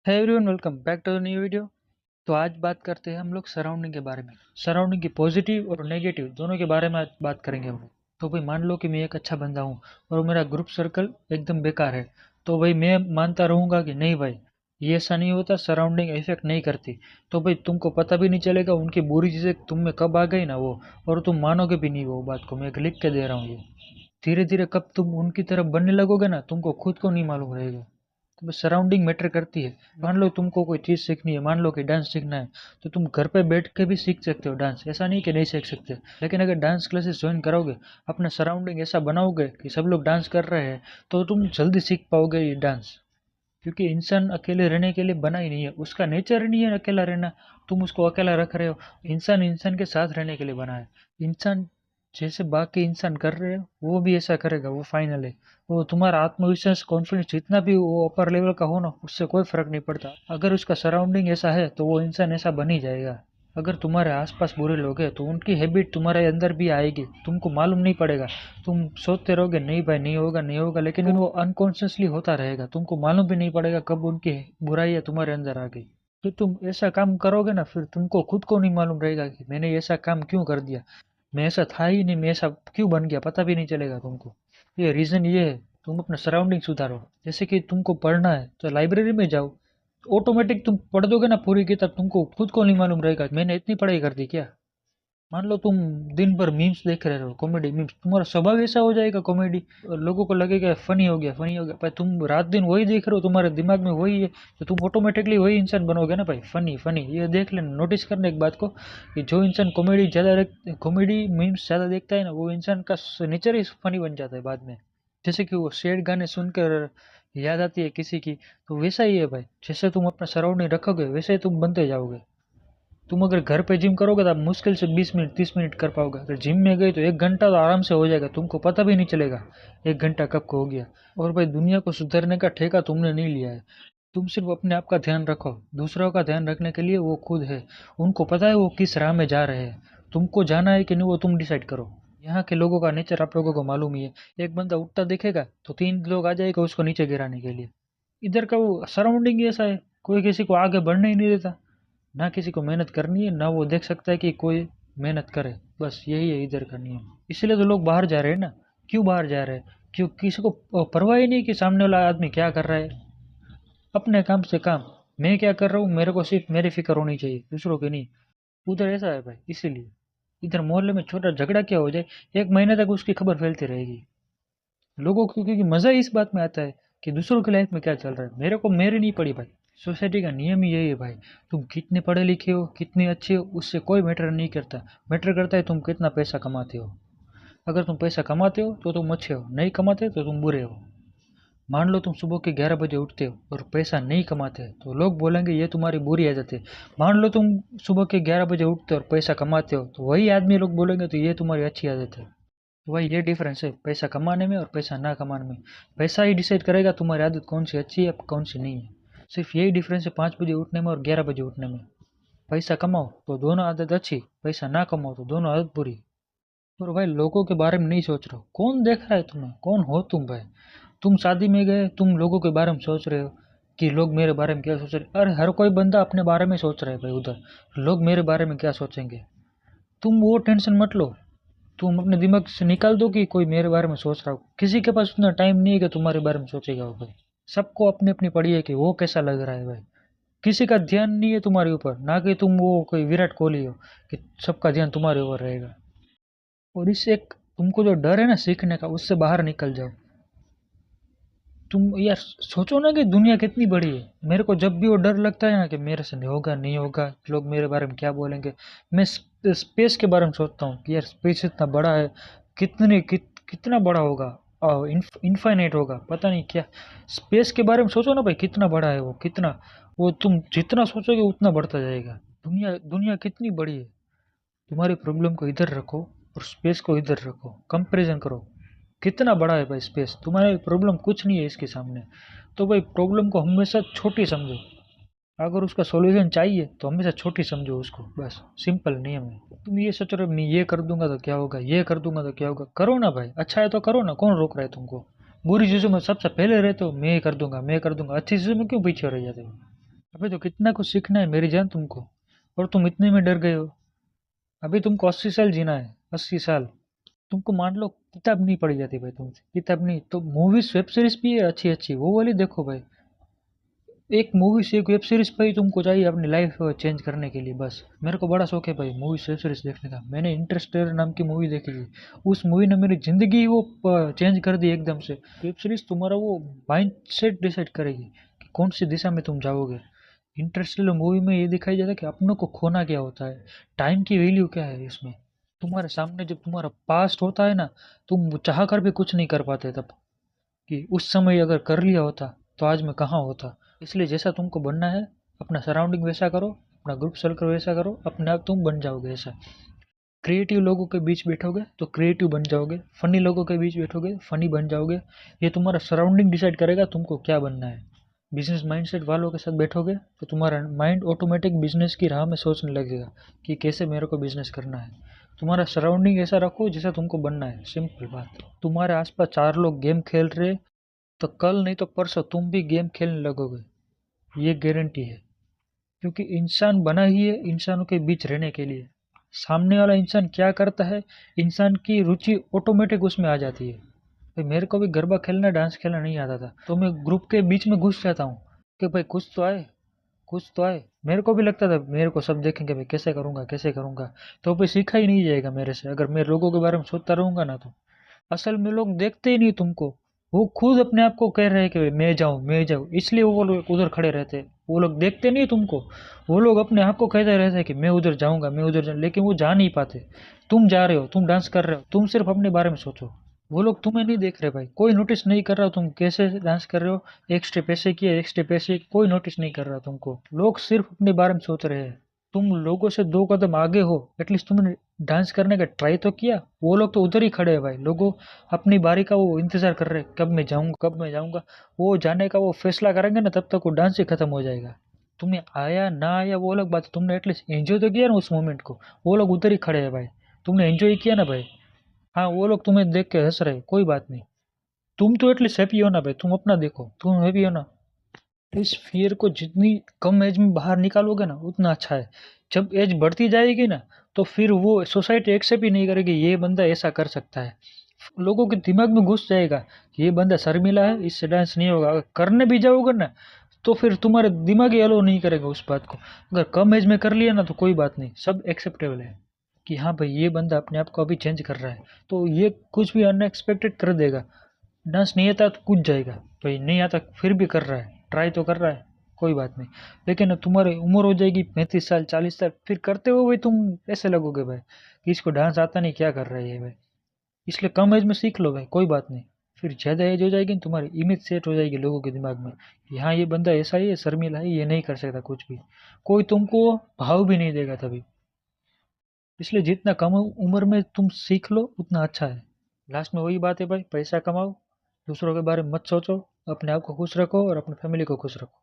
है everyone, welcome back to the new video. तो आज बात करते हैं हम लोग सराउंडिंग के बारे में। सराउंडिंग की पॉजिटिव और नेगेटिव दोनों के बारे में आज बात करेंगे हम लोग। तो भाई मान लो कि मैं एक अच्छा बंदा हूँ और मेरा ग्रुप सर्कल एकदम बेकार है। तो भाई मैं मानता रहूँगा कि नहीं भाई, ये ऐसा नहीं होता, सराउंडिंग इफेक्ट नहीं करती। तो भाई तुमको पता भी नहीं चलेगा उनकी बुरी चीज़ें तुम में कब आ गई ना वो, और तुम मानोगे भी नहीं वो बात को। मैं एक लिख के दे रहा हूँ ये। धीरे धीरे कब तुम उनकी तरफ बनने लगोगे ना, तुमको खुद को नहीं मालूम रहेगा। तो बस सराउंडिंग मैटर करती है। मान लो तुमको कोई चीज़ सीखनी है, मान लो कि डांस सीखना है, तो तुम घर पे बैठ के भी सीख सकते हो डांस, ऐसा नहीं कि नहीं सीख सकते। लेकिन अगर डांस क्लासेस ज्वाइन करोगे, अपना सराउंडिंग ऐसा बनाओगे कि सब लोग डांस कर रहे हैं, तो तुम जल्दी सीख पाओगे ये डांस। क्योंकि इंसान अकेले रहने के लिए बना ही नहीं है, उसका नेचर ही नहीं है अकेला रहना। तुम उसको अकेला रख रहे हो। इंसान इंसान के साथ रहने के लिए बना है। इंसान जैसे बाकी इंसान कर रहे हैं वो भी ऐसा करेगा, वो फाइनल है। वो तुम्हारा आत्मविश्वास कॉन्फिडेंस जितना भी वो अपर लेवल का हो ना, उससे कोई फर्क नहीं पड़ता। अगर उसका सराउंडिंग ऐसा है तो वो इंसान ऐसा बन ही जाएगा। अगर तुम्हारे आसपास बुरे लोग हैं तो उनकी हैबिट तुम्हारे अंदर भी आएगी, तुमको मालूम नहीं पड़ेगा। तुम सोचते रहोगे नहीं भाई, नहीं होगा नहीं होगा, लेकिन वो अनकॉन्शियसली होता रहेगा, तुमको मालूम भी नहीं पड़ेगा कब उनकी बुराइयां तुम्हारे अंदर आ गई। फिर तुम ऐसा काम करोगे ना, फिर तुमको खुद को नहीं मालूम रहेगा कि मैंने ऐसा काम क्यों कर दिया। मैं ऐसा था ही नहीं, मैं ऐसा क्यों बन गया, पता भी नहीं चलेगा तुमको। ये रीजन ये है। तुम अपना सराउंडिंग सुधारो। जैसे कि तुमको पढ़ना है तो लाइब्रेरी में जाओ। ऑटोमेटिक तुम पढ़ दोगे ना पूरी किताब, तुमको खुद को नहीं मालूम रहेगा मैंने इतनी पढ़ाई कर दी क्या। मान लो तुम दिन भर मीम्स देख रहे हो, कॉमेडी मीम्स, तुम्हारा स्वभाव ऐसा हो जाएगा कॉमेडी। लोगों को लगेगा फनी हो गया, फनी हो गया। भाई तुम रात दिन वही देख रहे हो, तुम्हारे दिमाग में वही है, तो तुम ऑटोमेटिकली वही इंसान बनोगे ना भाई, फनी फनी। ये देख लेना, नोटिस करना एक बात को, कि जो इंसान कॉमेडी मीम्स ज़्यादा देखता है ना, वो इंसान का नेचर ही फनी बन जाता है बाद में। जैसे कि वो सैड गाने सुनकर याद आती है किसी की, तो वैसा ही है भाई। जैसे तुम अपना सराउंडिंग रखोगे वैसे ही तुम बनते जाओगे। तुम अगर घर पे जिम करोगे तो आप मुश्किल से 20 मिनट 30 मिनट कर पाओगे। अगर जिम में गए तो 1 घंटा तो आराम से हो जाएगा, तुमको पता भी नहीं चलेगा 1 घंटा कब को हो गया। और भाई दुनिया को सुधारने का ठेका तुमने नहीं लिया है। तुम सिर्फ अपने आप का ध्यान रखो, दूसरों का ध्यान रखने के लिए वो खुद है। उनको पता है वो किस राह में जा रहे हैं। तुमको जाना है कि नहीं वो तुम डिसाइड करो। यहाँ के लोगों का नेचर आप लोगों को मालूम ही है। एक बंदा उठता दिखेगा तो 3 लोग आ जाएगा उसको नीचे गिराने के लिए। इधर का वो सराउंडिंग ही ऐसा है, कोई किसी को आगे बढ़ने ही नहीं देता। ना किसी को मेहनत करनी है, ना वो देख सकता है कि कोई मेहनत करे। बस यही है इधर का नियम। इसलिए तो लोग बाहर जा रहे हैं ना। क्यों बाहर जा रहे हैं? क्यों किसी को परवाह ही नहीं कि सामने वाला आदमी क्या कर रहा है। अपने काम से काम। मैं क्या कर रहा हूँ मेरे को सिर्फ मेरी फिक्र होनी चाहिए, दूसरों की नहीं। उधर ऐसा है भाई, इसीलिए इधर मोहल्ले में छोटा झगड़ा क्या हो जाए, 1 महीने तक उसकी खबर फैलती रहेगी लोगों को। क्योंकि मजा ही इस बात में आता है कि दूसरों की लाइफ में क्या चल रहा है, मेरे को मेरी नहीं पड़ी भाई। सोसाइटी का नियम ही यही है भाई। तुम कितने पढ़े लिखे हो, कितने अच्छे हो, उससे कोई मैटर नहीं करता। मैटर करता है तुम कितना पैसा कमाते हो। अगर तुम पैसा कमाते हो तो तुम अच्छे हो, नहीं कमाते तो तुम बुरे हो। मान लो तुम सुबह के 11 बजे उठते हो और पैसा नहीं कमाते तो लोग बोलेंगे ये तुम्हारी बुरी आदत है। मान लो तुम सुबह के 11 बजे उठते हो और पैसा कमाते हो, तो वही आदमी लोग बोलेंगे तो ये तुम्हारी अच्छी आदत है। तो वही ये डिफरेंस है पैसा कमाने में और पैसा ना कमाने में। पैसा ही डिसाइड करेगा तुम्हारी आदत कौन सी अच्छी है कौन सी नहीं है। सिर्फ यही डिफरेंस है 5 बजे उठने में और 11 बजे उठने में। पैसा कमाओ तो दोनों आदत अच्छी, पैसा ना कमाओ तो दोनों आदत बुरी। और भाई लोगों के बारे में नहीं सोच रहे हो, कौन देख रहा है तुम्हें, कौन हो तुम भाई। तुम शादी में गए, तुम लोगों के बारे में सोच रहे हो कि लोग मेरे बारे में क्या सोच रहे हैं। अरे हर कोई बंदा अपने बारे में सोच रहा है भाई उधर, लोग मेरे बारे में क्या सोचेंगे। तुम वो टेंशन मत लो। तुम अपने दिमाग से निकाल दो कि कोई मेरे बारे में सोच रहा हो। किसी के पास उतना टाइम नहीं है कि तुम्हारे बारे में सोचेगा वो भाई। सबको अपनी अपनी पड़ी है कि वो कैसा लग रहा है भाई। किसी का ध्यान नहीं है तुम्हारे ऊपर, ना कि तुम वो कोई विराट कोहली हो कि सबका ध्यान तुम्हारे ऊपर रहेगा। और इससे एक तुमको जो डर है ना सीखने का, उससे बाहर निकल जाओ। तुम यार सोचो ना कि दुनिया कितनी बड़ी है। मेरे को जब भी वो डर लगता है ना कि मेरे से नहीं होगा नहीं होगा, लोग मेरे बारे में क्या बोलेंगे, मैं स्पेस के बारे में सोचता हूँ कि यार स्पेस इतना बड़ा है। कितना बड़ा होगा, और इनफाइनाइट होगा, पता नहीं क्या। स्पेस के बारे में सोचो ना भाई, कितना बड़ा है वो, कितना। वो तुम जितना सोचोगे उतना बढ़ता जाएगा। दुनिया दुनिया कितनी बड़ी है। तुम्हारी प्रॉब्लम को इधर रखो और स्पेस को इधर रखो, कंपैरिजन करो। कितना बड़ा है भाई स्पेस, तुम्हारी प्रॉब्लम कुछ नहीं है इसके सामने। तो भाई प्रॉब्लम को हमेशा छोटी समझो। अगर उसका सॉल्यूशन चाहिए तो हमेशा छोटी समझो उसको, बस सिंपल नियम है। तुम ये सोच रहे हो मैं ये कर दूंगा तो क्या होगा, ये कर दूंगा तो क्या होगा, करो ना भाई, अच्छा है तो करो ना, कौन रोक रहा है तुमको। बुरी चीज़ों में सबसे पहले रहते हो, मैं ये कर दूंगा मैं कर दूंगा, अच्छी चीज़ों में क्यों पीछे रह जाते हो। अभी तो कितना कुछ सीखना है मेरी जान तुमको, और तुम इतने में डर गए हो। अभी तुमको 80 साल जीना है, 80 साल। तुमको मान लो किताब नहीं पढ़ी जाती भाई तुमसे, किताब नहीं तो मूवीज वेब सीरीज भी है अच्छी अच्छी, वो वाली देखो भाई। एक मूवी से एक वेब सीरीज भाई तुमको चाहिए अपनी लाइफ चेंज करने के लिए बस। मेरे को बड़ा शौक है भाई मूवी वेब सीरीज देखने का। मैंने इंटरस्टेलर नाम की मूवी देखी थी, उस मूवी ने मेरी जिंदगी वो चेंज कर दी एकदम से। वेब सीरीज तुम्हारा वो माइंड सेट डिसाइड करेगी कि कौन सी दिशा में तुम जाओगे। इंटरस्टेलर मूवी में ये दिखाई जाता है कि अपनों को खोना क्या होता है, टाइम की वैल्यू क्या है इसमें। तुम्हारे सामने जब तुम्हारा पास्ट होता है ना, तुम चाह कर भी कुछ नहीं कर पाते तब, कि उस समय अगर कर लिया होता तो आज मैं कहाँ होता। इसलिए जैसा तुमको बनना है, अपना सराउंडिंग वैसा करो, अपना ग्रुप सर्कल वैसा करो, अपने आप तुम बन जाओगे ऐसा। क्रिएटिव लोगों के बीच बैठोगे तो क्रिएटिव बन जाओगे, फनी लोगों के बीच बैठोगे फनी बन जाओगे। ये तुम्हारा सराउंडिंग डिसाइड करेगा तुमको क्या बनना है। बिजनेस माइंडसेट वालों के साथ बैठोगे तो तुम्हारा माइंड ऑटोमेटिक बिजनेस की राह में सोचने लगेगा कि कैसे मेरे को बिजनेस करना है। तुम्हारा सराउंडिंग ऐसा रखो जैसा तुमको बनना है, सिंपल बात। तुम्हारे आसपास चार लोग गेम खेल रहे, तो कल नहीं तो परसों तुम भी गेम खेलने लगोगे, ये गारंटी है। क्योंकि इंसान बना ही है इंसानों के बीच रहने के लिए। सामने वाला इंसान क्या करता है, इंसान की रुचि ऑटोमेटिक उसमें आ जाती है। भाई मेरे को भी गरबा खेलना डांस खेलना नहीं आता था, तो मैं ग्रुप के बीच में घुस जाता हूँ कि भाई कुछ तो आए, कुछ तो आए। मेरे को भी लगता था मेरे को सब देखेंगे भाई कैसे करूँगा कैसे करूँगा, तो भाई सीखा ही नहीं जाएगा मेरे से अगर मैं लोगों के बारे में सोचता रहूँगा ना तो। असल में लोग देखते ही नहीं तुमको, वो खुद अपने आप को कह रहे हैं कि भाई मैं जाऊं मैं जाऊं, इसलिए वो लोग उधर खड़े रहते हैं। वो लोग देखते नहीं तुमको, वो लोग अपने आप को कहते रहते हैं कि मैं उधर जाऊंगा मैं उधर जाऊँ, लेकिन वो जा नहीं पाते। तुम जा रहे हो, तुम डांस कर रहे हो, तुम सिर्फ अपने बारे में सोचो। वो लोग तुम्हें नहीं देख रहे भाई, कोई नोटिस नहीं कर रहा तुम कैसे डांस कर रहे हो, एक स्टेप ऐसे किया एक स्टेप ऐसे, कोई नोटिस नहीं कर रहा तुमको। लोग सिर्फ अपने बारे में सोच रहे हैं। तुम लोगों से 2 कदम आगे हो, एटलीस्ट तुमने डांस करने का ट्राई तो किया। वो लोग तो उधर ही खड़े हैं भाई, लोगों अपनी बारी का वो इंतजार कर रहे हैं कब मैं जाऊंगा कब मैं जाऊंगा। वो जाने का वो फैसला करेंगे ना, तब तक वो डांस ही खत्म हो जाएगा। तुम्हें आया ना आया वो अलग बात है, तुमने एटलीस्ट एंजॉय तो किया ना उस मोमेंट को। वो लोग उधर ही खड़े हैं भाई, तुमने एंजॉय किया ना भाई। हाँ वो लोग तुम्हें देख के हंस रहे, कोई बात नहीं। तुम तो एटलीस्ट हैप्पी हो ना भाई, तुम अपना देखो तुम हैप्पी हो ना। इस फियर को जितनी कम एज में बाहर निकालोगे ना उतना अच्छा है। जब एज बढ़ती जाएगी ना, तो फिर वो सोसाइटी एक्सेप्ट ही नहीं करेगी ये बंदा ऐसा कर सकता है। लोगों के दिमाग में घुस जाएगा कि ये बंदा शर्मीला है, इससे डांस नहीं होगा। अगर करने भी जाओगे ना, तो फिर तुम्हारे दिमाग ही अलो नहीं करेगा उस बात को। अगर कम एज में कर लिया ना तो कोई बात नहीं, सब एक्सेप्टेबल है कि हाँ भाई ये बंदा अपने आप को अभी चेंज कर रहा है, तो ये कुछ भी अनएक्सपेक्टेड कर देगा। डांस नहीं आता तो कूद जाएगा, भाई नहीं आता फिर भी कर रहा है, ट्राई तो कर रहा है, कोई बात नहीं। लेकिन तुम्हारी उम्र हो जाएगी 35 साल 40 साल, फिर करते हो भाई तुम ऐसे लगोगे भाई कि इसको डांस आता नहीं क्या कर रहा है ये भाई। इसलिए कम एज में सीख लो भाई, कोई बात नहीं। फिर ज़्यादा एज हो जाएगी तुम्हारी इमेज सेट हो जाएगी लोगों के दिमाग में कि हाँ ये बंदा ऐसा ही है, शर्मीला है, ये नहीं कर सकता कुछ भी। कोई तुमको भाव भी नहीं देगा तभी। इसलिए जितना कम उम्र में तुम सीख लो उतना अच्छा है। लास्ट में वही बात है भाई, पैसा कमाओ, दूसरों के बारे में मत सोचो, अपने आप को खुश रखो और अपनी फैमिली को खुश रखो।